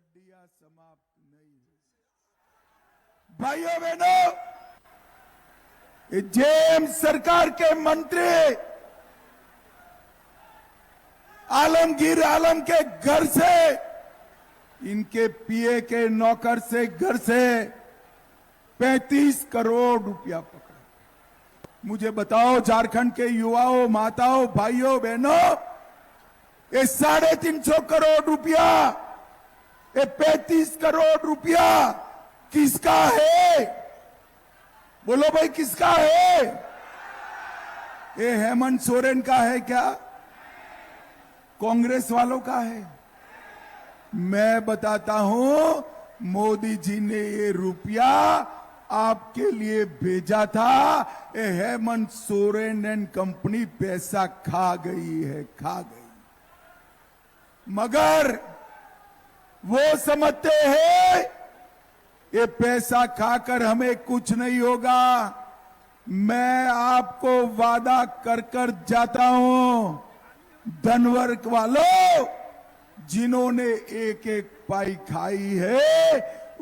हड्डियां समाप्त नहीं हुई। भाइयों बहनों, जेएमएम सरकार के मंत्री आलमगीर आलम के घर से, इनके पीए के नौकर से घर से 35 करोड़ रुपया पकड़ा। मुझे बताओ झारखंड के युवाओं, माताओं, भाइयों, बहनों, ये 350 करोड़ रुपया, ये 35 करोड़ रुपया किसका है? बोलो भाई, किसका है? ये हेमंत सोरेन का है क्या? कांग्रेस वालों का है? मैं बताता हूं, मोदी जी ने ये रुपया आपके लिए भेजा था। ये हेमंत सोरेन एंड कंपनी पैसा खा गई है, खा गई। मगर वो समझते हैं ये पैसा खाकर हमें कुछ नहीं होगा। मैं आपको वादा कर कर जाता हूं, धनवर्ग वालों, जिन्होंने एक एक पाई खाई है,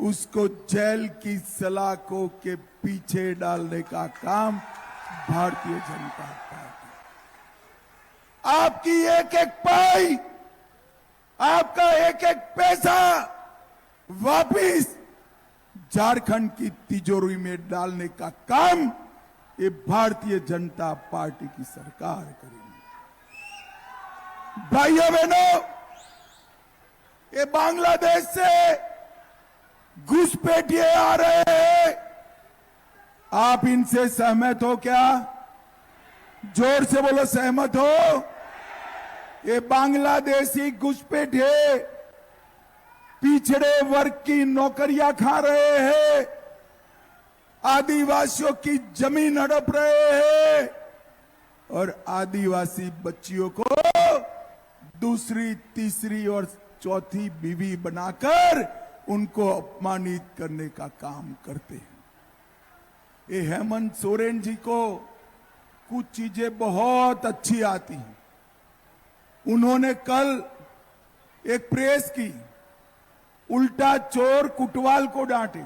उसको जेल की सलाखों के पीछे डालने का काम भारतीय जनता पार्टी। आपकी एक एक पाई, आपका एक एक पैसा वापिस झारखंड की तिजोरी में डालने का काम ये भारतीय जनता पार्टी की सरकार करेगी। भाइयों बहनों, ये बांग्लादेश से घुसपैठिए आ रहे हैं, आप इनसे सहमत हो क्या? जोर से बोलो, सहमत हो? ये बांग्लादेशी घुसपैठिए पिछड़े वर्ग की नौकरियां खा रहे हैं, आदिवासियों की जमीन हड़प रहे हैं और आदिवासी बच्चियों को दूसरी, तीसरी और चौथी बीवी बनाकर उनको अपमानित करने का काम करते हैं। ये हेमंत सोरेन जी को कुछ चीजें बहुत अच्छी आती हैं। उन्होंने कल एक प्रेस की, उल्टा चोर कुटवाल को डांटे।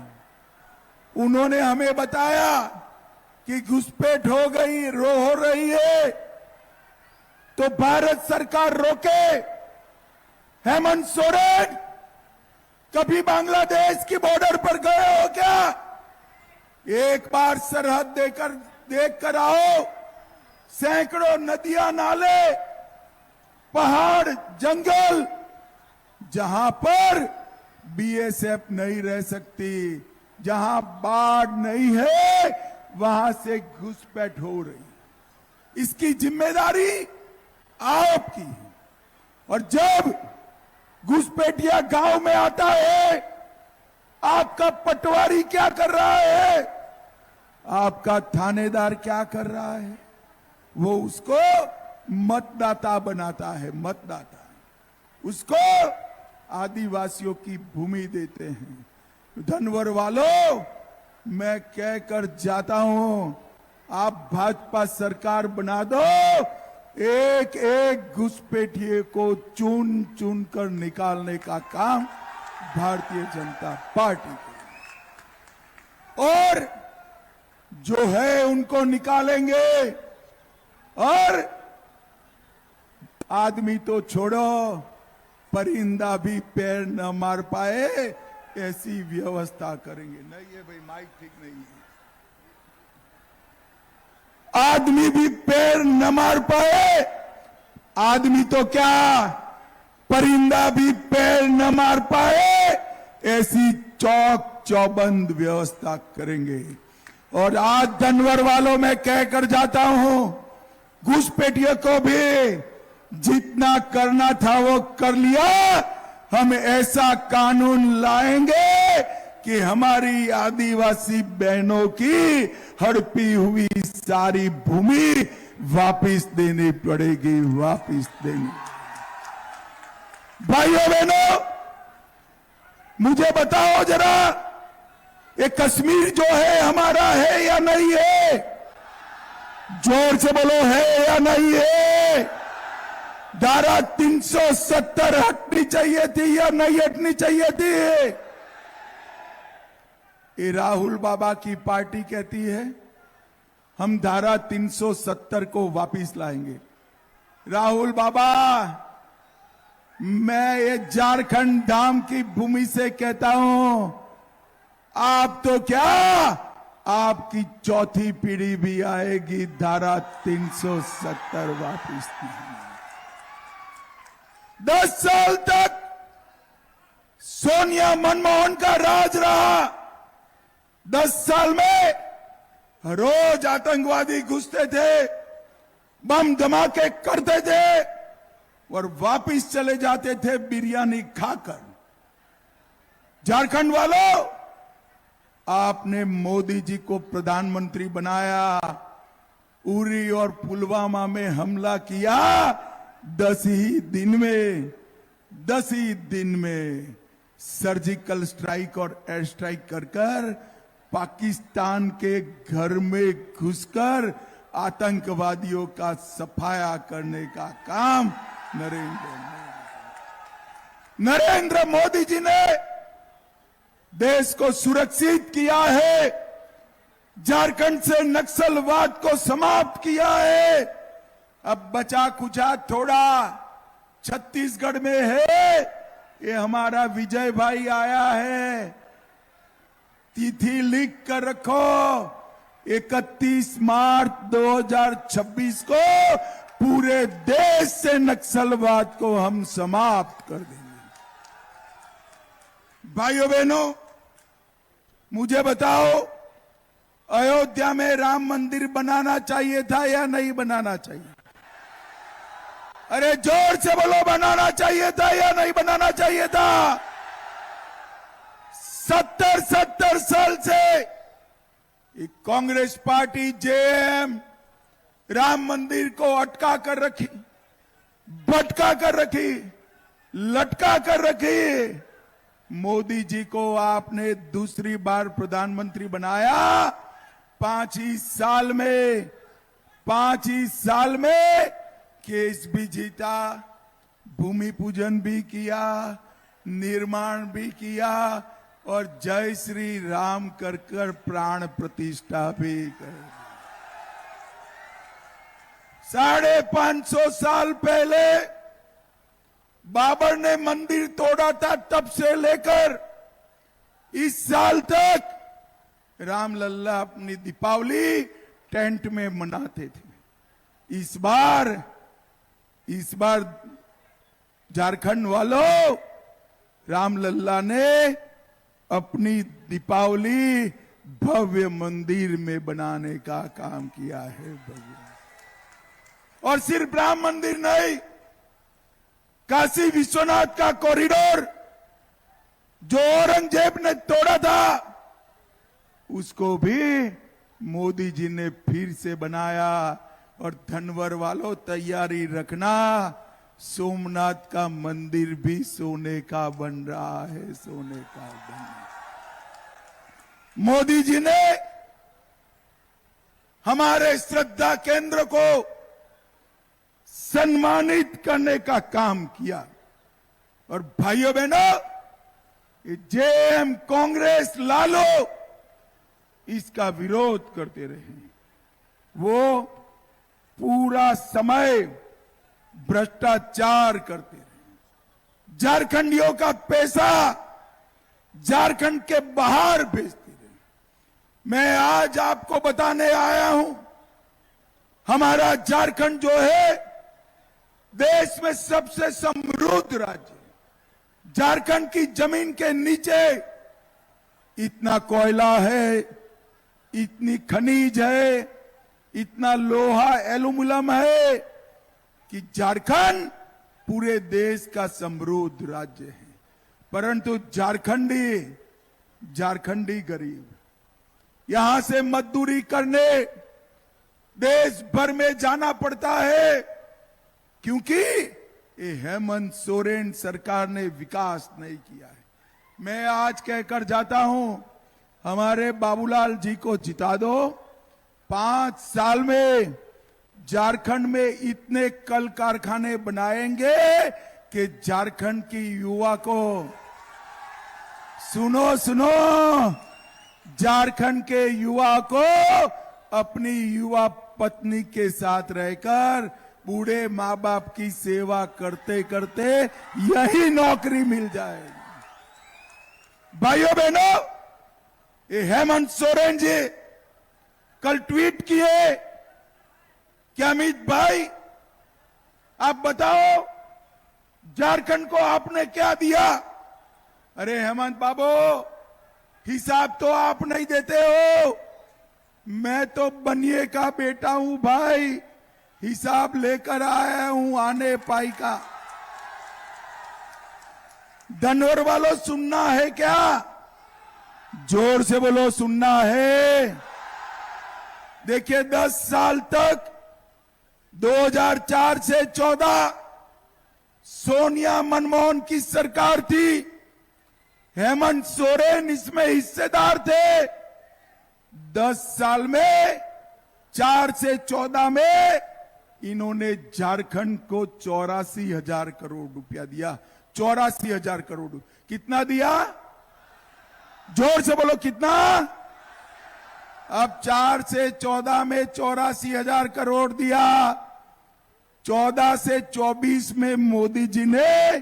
उन्होंने हमें बताया कि घुसपैठ हो गई, हो रही है, तो भारत सरकार रोके। हेमंत सोरेन, कभी बांग्लादेश की बॉर्डर पर गए हो क्या? एक बार सरहद देख कर आओ। सैकड़ों नदियां, नाले, पहाड़, जंगल, जहां पर बीएसएफ नहीं रह सकती, जहां बाढ़ नहीं है, वहां से घुसपैठ हो रही। इसकी जिम्मेदारी आपकी है। और जब घुसपैठिया गांव में आता है, आपका पटवारी क्या कर रहा है? आपका थानेदार क्या कर रहा है? वो उसको मतदाता बनाता है, मतदाता। उसको आदिवासियों की भूमि देते हैं। धनवर वालों, मैं कहकर जाता हूं, आप भाजपा सरकार बना दो, एक एक घुसपैठिए को चुन चुन कर निकालने का काम भारतीय जनता पार्टी की। और जो है उनको निकालेंगे। और आदमी तो छोड़ो, परिंदा भी पैर न मार पाए, ऐसी व्यवस्था करेंगे। नहीं है भाई, माइक ठीक नहीं है। आदमी भी पैर न मार पाए, आदमी तो क्या, परिंदा भी पैर न मार पाए, ऐसी चौक चौबंद व्यवस्था करेंगे। और आज धनवर वालों में कहकर जाता हूं, घुसपैठियों को भी जितना करना था वो कर लिया। हम ऐसा कानून लाएंगे कि हमारी आदिवासी बहनों की हड़पी हुई सारी भूमि वापस देनी पड़ेगी, वापस देनी। भाइयों बहनों, मुझे बताओ जरा, ये कश्मीर जो है हमारा है या नहीं है? जोर से बोलो, है या नहीं है? धारा 370 हटनी चाहिए थी या नहीं हटनी चाहिए थी? ये राहुल बाबा की पार्टी कहती है हम धारा 370 को वापस लाएंगे। राहुल बाबा, मैं ये झारखंड धाम की भूमि से कहता हूं, आप तो क्या, आपकी चौथी पीढ़ी भी आएगी धारा 370 वापस नहीं। 10 साल तक सोनिया मनमोहन का राज रहा। 10 साल में रोज आतंकवादी घुसते थे, बम धमाके करते थे और वापिस चले जाते थे बिरयानी खाकर। झारखंड वालों, आपने मोदी जी को प्रधानमंत्री बनाया, उरी और पुलवामा में हमला किया। 10 ही दिन में सर्जिकल स्ट्राइक और एयर स्ट्राइक कर पाकिस्तान के घर में घुसकर आतंकवादियों का सफाया करने का काम नरेंद्र मोदी जी ने देश को सुरक्षित किया है, झारखंड से नक्सलवाद को समाप्त किया है। अब बचा कुचा थोड़ा छत्तीसगढ़ में है। ये हमारा विजय भाई आया है, तिथि लिख कर रखो, 31 मार्च 2026 को पूरे देश से नक्सलवाद को हम समाप्त कर देंगे। भाइयों बहनों, मुझे बताओ, अयोध्या में राम मंदिर बनाना चाहिए था या नहीं बनाना चाहिए? अरे जोर से बोलो, बनाना चाहिए था या नहीं बनाना चाहिए था? 70 साल से कांग्रेस पार्टी जेएम राम मंदिर को अटका कर रखी, भटका कर रखी, लटका कर रखी। मोदी जी को आपने दूसरी बार प्रधानमंत्री बनाया। 5 ही साल में केस भी जीता, भूमि पूजन भी किया, निर्माण भी किया और जय श्री राम कर प्राण प्रतिष्ठा भी कर। 550 साल पहले बाबर ने मंदिर तोड़ा था, तब से लेकर इस साल तक रामलल्ला अपनी दीपावली टेंट में मनाते थे। इस बार झारखंड वालों, रामलल्ला ने अपनी दीपावली भव्य मंदिर में बनाने का काम किया है। और सिर्फ राम मंदिर नहीं, काशी विश्वनाथ का कॉरिडोर जो औरंगजेब ने तोड़ा था, उसको भी मोदी जी ने फिर से बनाया। और धनवर वालों, तैयारी रखना, सोमनाथ का मंदिर भी सोने का बन रहा है, सोने का बन रहा है। मोदी जी ने हमारे श्रद्धा केंद्र को सम्मानित करने का काम किया। और भाइयों बहनों, ये जेएम, कांग्रेस, लालू इसका विरोध करते रहे। वो पूरा समय भ्रष्टाचार करते रहे, झारखंडियों का पैसा झारखंड के बाहर भेजते रहे। मैं आज आपको बताने आया हूं, हमारा झारखंड जो है देश में सबसे समृद्ध राज्य है। झारखंड की जमीन के नीचे इतना कोयला है, इतनी खनिज है, इतना लोहा, एल्यूमिनियम है कि झारखंड पूरे देश का समृद्ध राज्य है। परंतु झारखंडी गरीब यहां से मजदूरी करने देश भर में जाना पड़ता है, क्योंकि ये हेमंत सोरेन सरकार ने विकास नहीं किया है। मैं आज कहकर जाता हूं, हमारे बाबूलाल जी को जिता दो। 5 साल में झारखंड में इतने कल कारखाने बनाएंगे कि झारखंड की युवा को, सुनो सुनो, झारखंड के युवा को अपनी युवा पत्नी के साथ रहकर बूढ़े माँ बाप की सेवा करते करते यही नौकरी मिल जाएगी। भाइयों बहनों, ये हेमंत सोरेन जी कल ट्वीट किए कि अमित भाई आप बताओ झारखंड को आपने क्या दिया। अरे हेमंत बाबू, हिसाब तो आप नहीं देते हो, मैं तो बनिए का बेटा हूं भाई, हिसाब लेकर आया हूं आने पाई का। धनवर वालों, सुनना है क्या? जोर से बोलो, सुनना है। देखिए 10 साल तक 2004 से 14 सोनिया मनमोहन की सरकार थी, हेमंत सोरेन इसमें हिस्सेदार थे। 10 साल में 4 से 14 में इन्होंने झारखंड को 84,000 करोड़ रुपया दिया। 84,000 करोड़। कितना दिया? जोर से बोलो, कितना? अब 4 से 14 में 84,000 करोड़ दिया। 14 से 24 में मोदी जी ने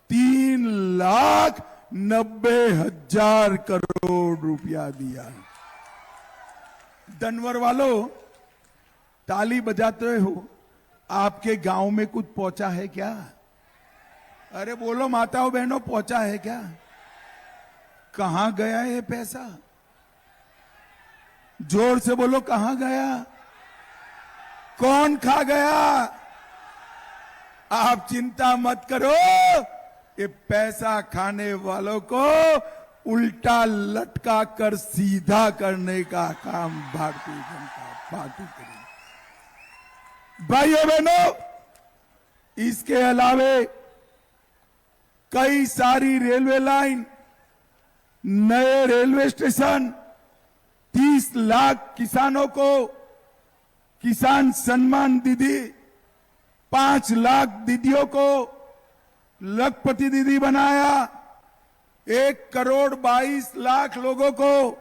3,90,000 करोड़ रुपया दिया। धनवर वालों, ताली बजाते हो, आपके गांव में कुछ पहुंचा है क्या? अरे बोलो माताओं बहनों, पहुंचा है क्या? कहां गया ये पैसा? जोर से बोलो, कहां गया? कौन खा गया? आप चिंता मत करो, ये पैसा खाने वालों को उल्टा लटका कर सीधा करने का काम भारतीय जनता पार्टी करेगी। भाइयों बहनों, इसके अलावे कई सारी रेलवे लाइन, नए रेलवे स्टेशन, 30 लाख किसानों को किसान सम्मान निधि, 5 लाख दीदियों को लखपति दीदी बनाया, 1,22,00,000 लोगों को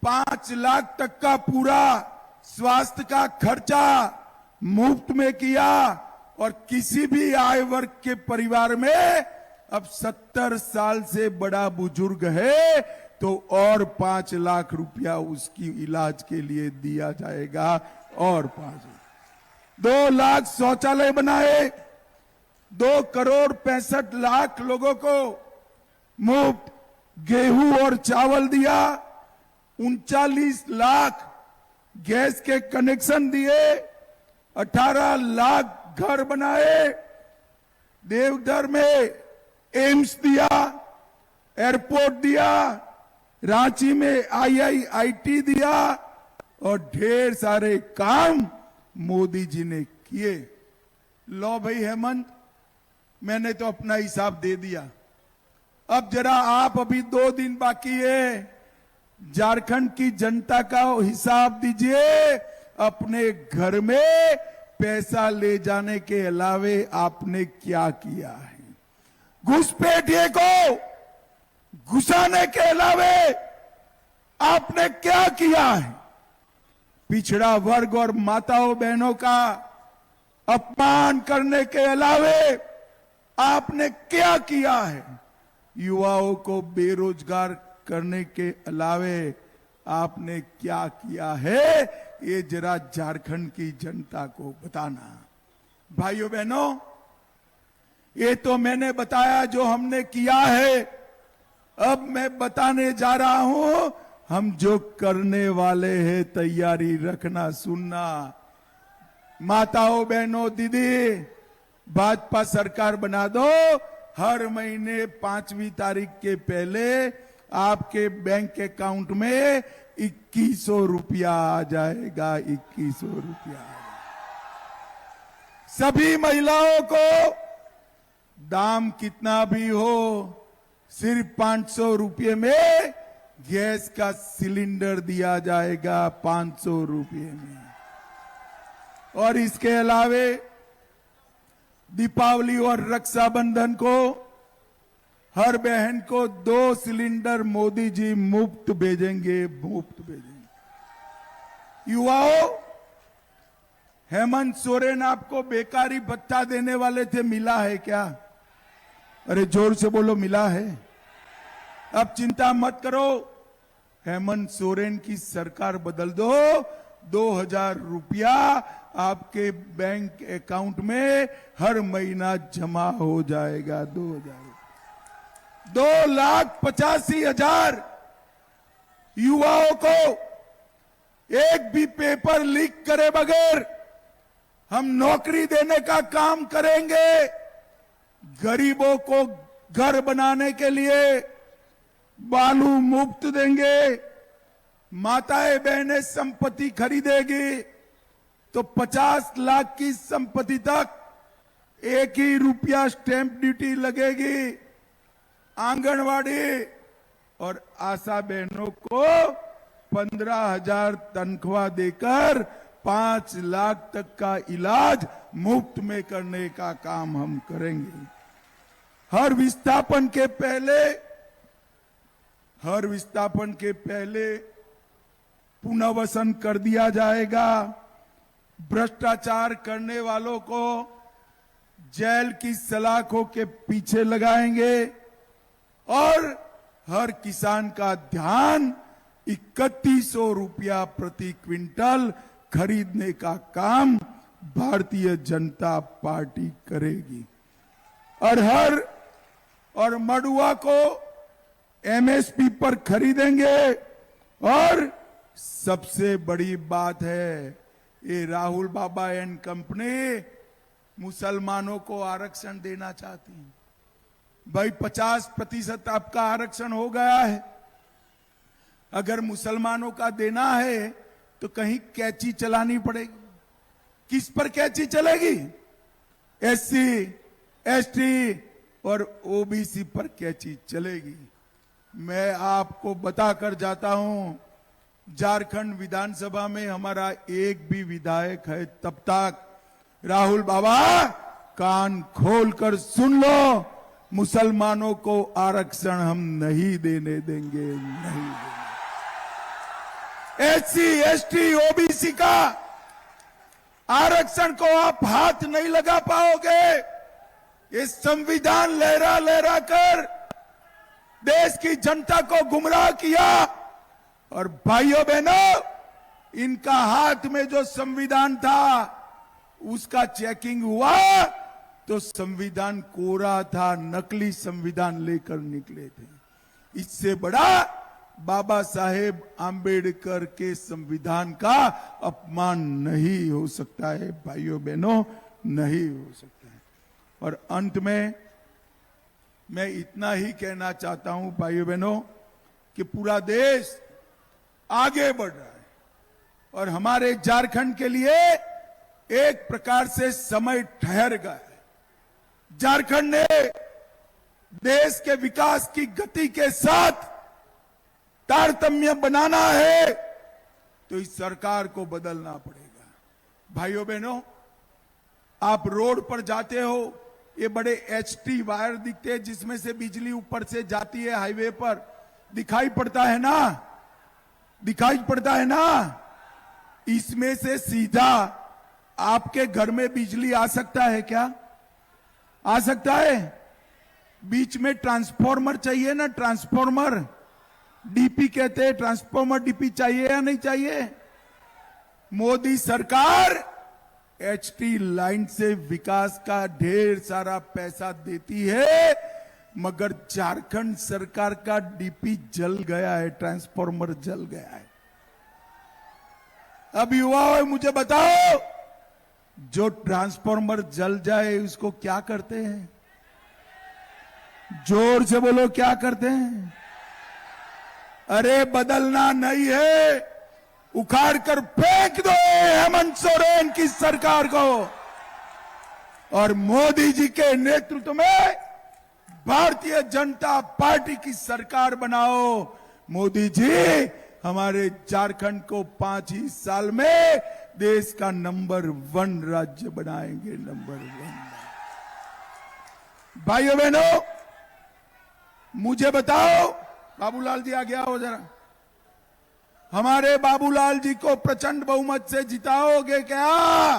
5 लाख तक का पूरा स्वास्थ्य का खर्चा मुफ्त में किया। और किसी भी आय वर्ग के परिवार में अब 70 साल से बड़ा बुजुर्ग है तो और 5 लाख रुपया उसकी इलाज के लिए दिया जाएगा। और 2 लाख शौचालय बनाए, 2,65,00,000 लोगों को मुफ्त गेहूं और चावल दिया, 39 लाख गैस के कनेक्शन दिए, 18 लाख घर बनाए, देवघर में एम्स दिया, एयरपोर्ट दिया, रांची में IIIT दिया और ढेर सारे काम मोदी जी ने किए। लो भाई हेमंत, मैंने तो अपना हिसाब दे दिया, अब जरा आप, अभी 2 दिन बाकी है, झारखंड की जनता का हिसाब दीजिए। अपने घर में पैसा ले जाने के अलावे आपने क्या किया है? घुसपैठिए को घुसाने के अलावे आपने क्या किया है? पिछड़ा वर्ग और माताओं बहनों का अपमान करने के अलावे आपने क्या किया है? युवाओं को बेरोजगार करने के अलावे आपने क्या किया है? ये जरा झारखंड की जनता को बताना। भाइयों बहनों, ये तो मैंने बताया जो हमने किया है। अब मैं बताने जा रहा हूं हम जो करने वाले हैं। तैयारी रखना, सुनना। माताओं बहनों, दीदी, भाजपा सरकार बना दो। हर महीने 5वीं तारीख के पहले आपके बैंक अकाउंट में 2100 रुपया आ जाएगा। 2100 रुपया। सभी महिलाओं को दाम कितना भी हो, सिर्फ 500 रुपये में गैस का सिलेंडर दिया जाएगा। 500 रुपये में। और इसके अलावे दीपावली और रक्षाबंधन को हर बहन को 2 सिलेंडर मोदी जी मुफ्त भेजेंगे, मुफ्त भेजेंगे। युवाओं, हेमंत सोरेन आपको बेकारी भत्ता देने वाले थे, मिला है क्या? अरे जोर से बोलो, मिला है? अब चिंता मत करो, हेमंत सोरेन की सरकार बदल दो, 2000 रुपया आपके बैंक अकाउंट में हर महीना जमा हो जाएगा। 2,85,000 युवाओं को एक भी पेपर लीक करे बगैर हम नौकरी देने का काम करेंगे। गरीबों को घर बनाने के लिए बालू मुफ्त देंगे। माताएं बहनें संपत्ति खरीदेगी तो 50 लाख की संपत्ति तक 1 ही रुपया स्टैंप ड्यूटी लगेगी। आंगनवाड़ी और आशा बहनों को 15,000 तनख्वाह देकर 5 लाख तक का इलाज मुफ्त में करने का काम हम करेंगे। हर विस्थापन के पहले पुनर्वसन कर दिया जाएगा। भ्रष्टाचार करने वालों को जेल की सलाखों के पीछे लगाएंगे और हर किसान का ध्यान 3100 रुपया प्रति क्विंटल खरीदने का काम भारतीय जनता पार्टी करेगी। और मड़ुआ को एमएसपी पर खरीदेंगे। और सबसे बड़ी बात है, ये राहुल बाबा एंड कंपनी मुसलमानों को आरक्षण देना चाहती है। भाई 50% आपका आरक्षण हो गया है, अगर मुसलमानों का देना है तो कहीं कैची चलानी पड़ेगी। किस पर कैची चलेगी? एससी, एसटी और ओबीसी पर कैची चलेगी। मैं आपको बताकर जाता हूं, झारखंड विधानसभा में हमारा एक भी विधायक है तब तक, राहुल बाबा कान खोलकर सुन लो, मुसलमानों को आरक्षण हम नहीं देने देंगे, नहीं देंगे। एससी, एसटी, ओबीसी का आरक्षण को आप हाथ नहीं लगा पाओगे। ये संविधान लहरा लहरा कर देश की जनता को गुमराह किया। और भाइयों बहनों, इनका हाथ में जो संविधान था उसका चेकिंग हुआ तो संविधान कोरा था, नकली संविधान लेकर निकले थे। इससे बड़ा बाबा साहेब आंबेडकर के संविधान का अपमान नहीं हो सकता है भाइयों बहनों, नहीं हो सकता है। और अंत में मैं इतना ही कहना चाहता हूं भाइयों बहनों कि पूरा देश आगे बढ़ रहा है और हमारे झारखंड के लिए एक प्रकार से समय ठहर गया है। झारखंड ने देश के विकास की गति के साथ तारतम्य बनाना है तो इस सरकार को बदलना पड़ेगा। भाइयों बहनों, आप रोड पर जाते हो, ये बड़े एचटी वायर दिखते हैं जिसमें से बिजली ऊपर से जाती है हाईवे पर, दिखाई पड़ता है ना, दिखाई पड़ता है ना। इसमें से सीधा आपके घर में बिजली आ सकता है क्या? आ सकता है? बीच में ट्रांसफॉर्मर चाहिए ना, ट्रांसफॉर्मर, डीपी कहते हैं, ट्रांसफॉर्मर डीपी चाहिए या नहीं चाहिए? मोदी सरकार एचटी लाइन से विकास का ढेर सारा पैसा देती है, मगर झारखंड सरकार का डीपी जल गया है, ट्रांसफॉर्मर जल गया है। अब युवाओं मुझे बताओ, जो ट्रांसफॉर्मर जल जाए उसको क्या करते हैं? जोर से बोलो, क्या करते हैं? अरे बदलना नहीं है, उखाड़ कर फेंक दो हेमंत सोरेन की सरकार को और मोदी जी के नेतृत्व में भारतीय जनता पार्टी की सरकार बनाओ। मोदी जी हमारे झारखंड को 5 ही साल में देश का नंबर 1 राज्य बनाएंगे, नंबर 1। भाइयों बहनों, मुझे बताओ, बाबूलाल जी आगे आओ जरा, हमारे बाबूलाल जी को प्रचंड बहुमत से जिताओगे क्या?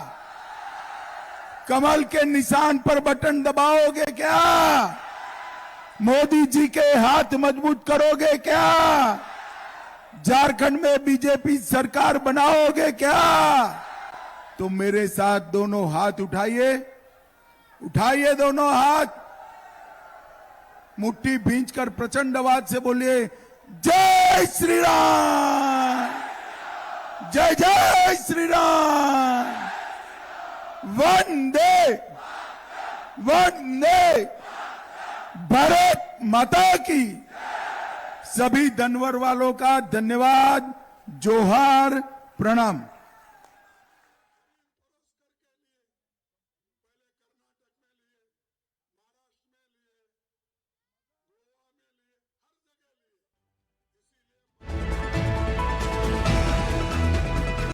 कमल के निशान पर बटन दबाओगे क्या? मोदी जी के हाथ मजबूत करोगे क्या? झारखंड में बीजेपी सरकार बनाओगे क्या? तो मेरे साथ दोनों हाथ उठाइए, उठाइए दोनों हाथ, मुट्ठी भींचकर प्रचंड आवाज से बोलिए, जय श्री राम, जय जय श्री राम, वंदे वंदे भारत माता की। सभी धनवर वालों का धन्यवाद, जोहार, प्रणाम।